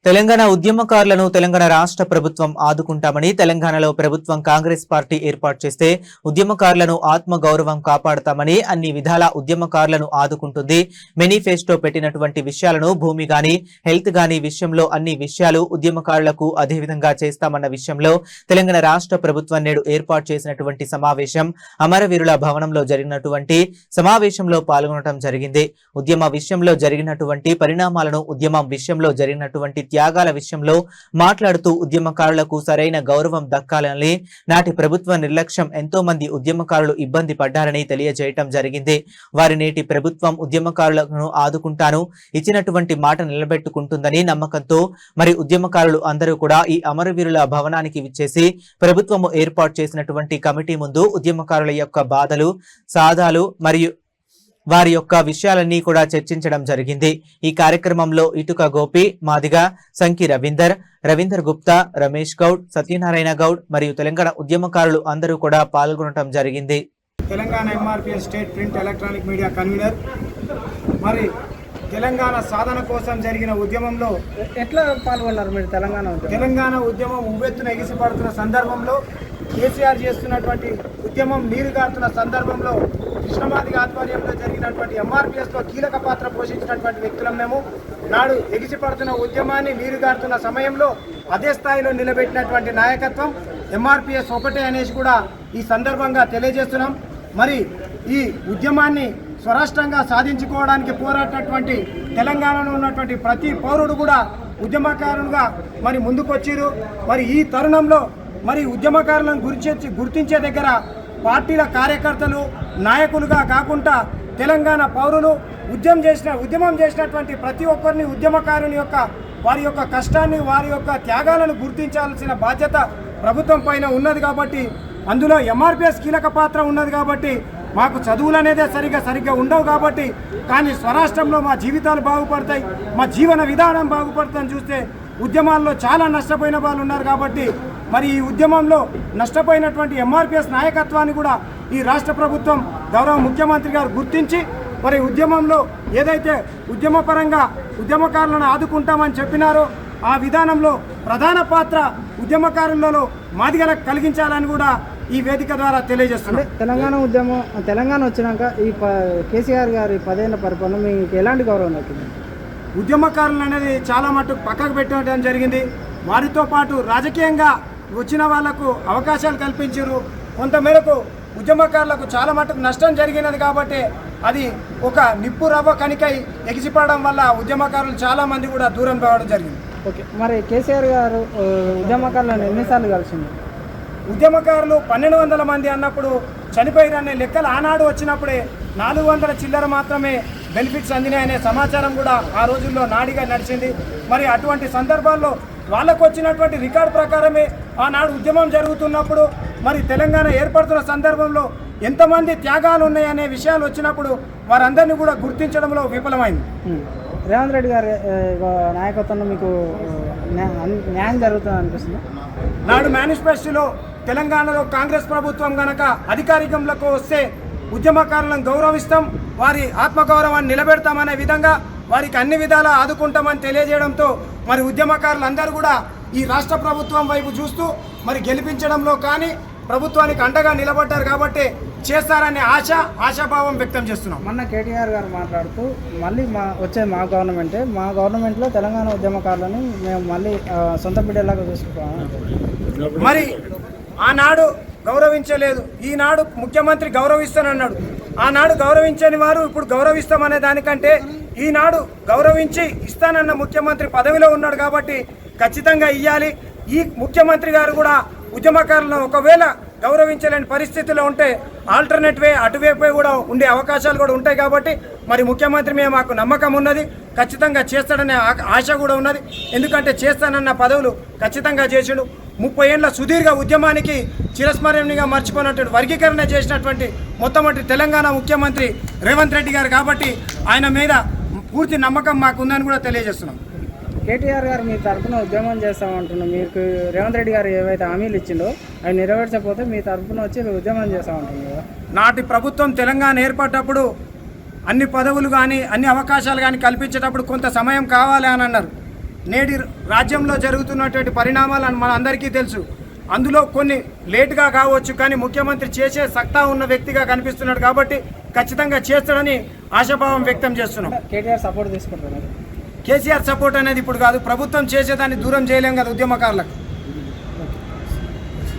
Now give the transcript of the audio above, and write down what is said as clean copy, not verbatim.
తెలంగాణ ఉద్యమకారులను తెలంగాణ రాష్ట్ర ప్రభుత్వం ఆదుకుంటామని తెలంగాణలో ప్రభుత్వం కాంగ్రెస్ పార్టీ ఏర్పాటు చేస్తే ఉద్యమకారులను ఆత్మ గౌరవం కాపాడతామని అన్ని విధాల ఉద్యమకారులను ఆదుకుంటుంది. మేనిఫెస్టో పెట్టినటువంటి విషయాలను భూమి గాని హెల్త్ గాని విషయంలో అన్ని విషయాలు ఉద్యమకారులకు అదే విధంగా చేస్తామన్న విషయంలో తెలంగాణ రాష్ట్ర ప్రభుత్వం నేడు ఏర్పాటు చేసినటువంటి సమావేశం అమరవీరుల భవనంలో జరిగినటువంటి సమావేశంలో పాల్గొనడం జరిగింది. ఉద్యమ విషయంలో జరిగినటువంటి పరిణామాలను ఉద్యమం విషయంలో జరిగినటువంటి త్యాగాల విషయంలో మాట్లాడుతూ ఉద్యమకారులకు సరైన గౌరవం దక్కాలని నాటి ప్రభుత్వ నిర్లక్ష్యం ఎంతో మంది ఉద్యమకారులు ఇబ్బంది పడ్డారని తెలియజేయటం జరిగింది. వారి నేటి ప్రభుత్వం ఉద్యమకారులను ఆదుకుంటాను ఇచ్చినటువంటి మాట నిలబెట్టుకుంటుందని నమ్మకంతో మరి ఉద్యమకారులు అందరూ కూడా ఈ అమరవీరుల భవనానికి విచ్చేసి ప్రభుత్వము ఏర్పాటు చేసినటువంటి కమిటీ ముందు ఉద్యమకారుల యొక్క బాధలు సాధాలు మరియు వారి యొక్క విషయాలన్నీ కూడా చర్చించడం జరిగింది. ఈ కార్యక్రమంలో ఇటుక గోపి, మాదిగ, సంకి రవీందర్ గుప్తా, రమేష్ గౌడ్, సత్యనారాయణ గౌడ్ మరియు తెలంగాణ ఉద్యమకారులు అందరూ కూడా పాల్గొనడం జరిగింది. Telangana MRPS state print electronic media convener. మరి తెలంగాణ సాధన కోసం జరిగిన ఉద్యమంలో ఎట్లా పాల్గొన్నారు మీరు? తెలంగాణ ఉద్యమం ఉవ్వెత్తున ఎగిసిపడుతున్న సందర్భంలో, కేసీఆర్ చేస్తున్నటువంటి ఉద్యమం నీరుగారుతున్న సందర్భంలో కృష్ణమాదిగ ఆధ్వర్యంలో జరిగినటువంటి ఎంఆర్పీఎస్లో కీలక పాత్ర పోషించినటువంటి వ్యక్తులం మేము. నాడు ఎగిసిపడుతున్న ఉద్యమాన్ని నీరుగారుతున్న సమయంలో అదే స్థాయిలో నిలబెట్టినటువంటి నాయకత్వం ఎంఆర్పీఎస్ ఒకటే అనేసి కూడా ఈ సందర్భంగా తెలియజేస్తున్నాం. మరి ఈ ఉద్యమాన్ని స్వరాష్ట్రంగా సాధించుకోవడానికి పోరాడినటువంటి తెలంగాణలో ఉన్నటువంటి ప్రతి పౌరుడు కూడా ఉద్యమకారులుగా మరి ముందుకొచ్చిరు. మరి ఈ తరుణంలో మరి ఉద్యమకారులను గుర్తించే దగ్గర పార్టీల కార్యకర్తలు నాయకులుగా కాకుండా తెలంగాణ పౌరులు ఉద్యమం చేసినటువంటి ప్రతి ఒక్కరిని ఉద్యమకారుని యొక్క వారి యొక్క కష్టాన్ని వారి యొక్క త్యాగాలను గుర్తించాల్సిన బాధ్యత ప్రభుత్వం పైన ఉన్నది. కాబట్టి అందులో ఎంఆర్పీఎస్ కీలక పాత్ర ఉన్నది. కాబట్టి మాకు చదువులు అనేదే సరిగ్గా ఉండవు. కాబట్టి కానీ స్వరాష్ట్రంలో మా జీవితాలు బాగుపడతాయి, మా జీవన విధానం బాగుపడుతుందని చూస్తే ఉద్యమాల్లో చాలా నష్టపోయిన వాళ్ళు ఉన్నారు. కాబట్టి మరి ఈ ఉద్యమంలో నష్టపోయినటువంటి ఎంఆర్పీఎస్ నాయకత్వాన్ని కూడా ఈ రాష్ట్ర ప్రభుత్వం గౌరవ ముఖ్యమంత్రి గారు గుర్తించి మరి ఉద్యమంలో ఏదైతే ఉద్యమపరంగా ఉద్యమకారులను ఆదుకుంటామని చెప్పినారో ఆ విధానంలో ప్రధాన పాత్ర ఉద్యమకారులలో మాదిగలకు కలిగించాలని కూడా ఈ వేదిక ద్వారా తెలియజేస్తున్నారు. తెలంగాణ వచ్చినాక ఈ కేసీఆర్ గారి 10 ఏళ్ల పరిపాలన మీకు ఎలాంటి గౌరవం దక్కింది? ఉద్యమకారులు అనేది చాలా మటుకు పక్కకు పెట్టడం జరిగింది. వారితో పాటు రాజకీయంగా వచ్చిన వాళ్లకు అవకాశాలు కల్పించారు. కొంతమేరకు ఉద్యమకారులకు చాలా మటుకు నష్టం జరిగినది. కాబట్టి అది ఒక నిప్పు రవ్వ కనికై ఎగిసిపడడం వల్ల ఉద్యమకారులు చాలామంది కూడా దూరం కావడం జరిగింది. ఓకే, మరి కేసీఆర్ గారు ఉద్యమకారులను ఎన్నిసార్లు కలిసింది? ఉద్యమకారులు 1200 మంది అన్నప్పుడు చనిపోయిరనే లెక్కలు ఆనాడు వచ్చినప్పుడే 400 చిల్లర మాత్రమే బెనిఫిట్స్ అందినాయనే సమాచారం కూడా ఆ రోజుల్లో నాడిగా నడిచింది. మరి అటువంటి సందర్భాల్లో వాళ్ళకు వచ్చినటువంటి రికార్డు ప్రకారమే ఆనాడు ఉద్యమం జరుగుతున్నప్పుడు మరి తెలంగాణ ఏర్పడుతున్న సందర్భంలో ఎంతమంది త్యాగాలు ఉన్నాయనే విషయాలు వచ్చినప్పుడు వారందరినీ కూడా గుర్తించడంలో విఫలమైంది. రేవంత్ రెడ్డి గారి నాయకత్వంలో మీకు న్యాయం జరుగుతుంది అనిపిస్తుంది? నాడు మేనిఫెస్టోలో తెలంగాణలో కాంగ్రెస్ ప్రభుత్వం గనక అధికారికంలోకి వస్తే ఉద్యమకారులను గౌరవిస్తాం, వారి ఆత్మగౌరవాన్ని నిలబెడతామనే విధంగా వారికి అన్ని విధాలా ఆదుకుంటామని తెలియజేయడంతో మరి ఉద్యమకారులందరూ కూడా ఈ రాష్ట్ర ప్రభుత్వం వైపు చూస్తూ మరి గెలిపించడంలో కానీ ప్రభుత్వానికి అండగా నిలబడ్డారు. కాబట్టి చేస్తారనే ఆశాభావం వ్యక్తం చేస్తున్నాం. మొన్న కేటీఆర్ గారు మాట్లాడుతూ మళ్ళీ మా గవర్నమెంట్లో తెలంగాణ ఉద్యమకారులను మేము మళ్ళీ సొంత బిడ్డలాగా చూసుకుంటాం. మరి ఆనాడు గౌరవించలేదు, ఈనాడు ముఖ్యమంత్రి గౌరవిస్తానన్నాడు. ఆనాడు గౌరవించని వారు ఇప్పుడు గౌరవిస్తామనే దానికంటే ఈనాడు గౌరవించి ఇస్తానన్న ముఖ్యమంత్రి పదవిలో ఉన్నాడు. కాబట్టి ఖచ్చితంగా ఇవ్వాలి. ఈ ముఖ్యమంత్రి గారు కూడా ఉద్యమకారులను ఒకవేళ గౌరవించలేని పరిస్థితిలో ఉంటే ఆల్టర్నేట్ వే అటువైపు కూడా ఉండే అవకాశాలు కూడా ఉంటాయి. కాబట్టి మరి ముఖ్యమంత్రి మీద మాకు నమ్మకం ఉన్నది, ఖచ్చితంగా చేస్తాడనే ఆశ కూడా ఉన్నది. ఎందుకంటే చేస్తానన్న పదవులు ఖచ్చితంగా చేసాడు. 30 ఏళ్ల సుదీర్ఘ ఉద్యమానికి చిరస్మరణీయంగా మర్చిపోయినటువంటి వర్గీకరణ చేసినటువంటి మొట్టమొదటి తెలంగాణ ముఖ్యమంత్రి రేవంత్ రెడ్డి గారు. కాబట్టి ఆయన మీద పూర్తి నమ్మకం మాకుందని కూడా తెలియజేస్తున్నాం. కేటీఆర్ గారు మీ తరఫున ఉద్యమం చేస్తామంటున్నాం. మీకు రేవంత్ రెడ్డి గారు ఏవైతే హామీలు ఇచ్చిండో అవి నెరవేర్చకపోతే మీ తరఫున వచ్చి ఉద్యమం చేస్తామంటున్నాం కదా. నాటి ప్రభుత్వం తెలంగాణ ఏర్పడ్డప్పుడు అన్ని పదవులు కానీ అన్ని అవకాశాలు కానీ కల్పించేటప్పుడు కొంత సమయం కావాలి అని అన్నారు. నేటి రాజ్యంలో జరుగుతున్నటువంటి పరిణామాలను మన అందరికీ తెలుసు. అందులో కొన్ని లేటుగా కావచ్చు, కానీ ముఖ్యమంత్రి చేసే సత్తా ఉన్న వ్యక్తిగా కనిపిస్తున్నాడు కాబట్టి ఖచ్చితంగా చేస్తాడని ఆశాభావం వ్యక్తం చేస్తున్నాం. కేటీఆర్ సపోర్ట్ తీసుకుంటున్నారు. కేసీఆర్ సపోర్ట్ అనేది ఇప్పుడు కాదు, ప్రభుత్వం చేసేదాన్ని దూరం చేయలేం కదా ఉద్యమకారులకు.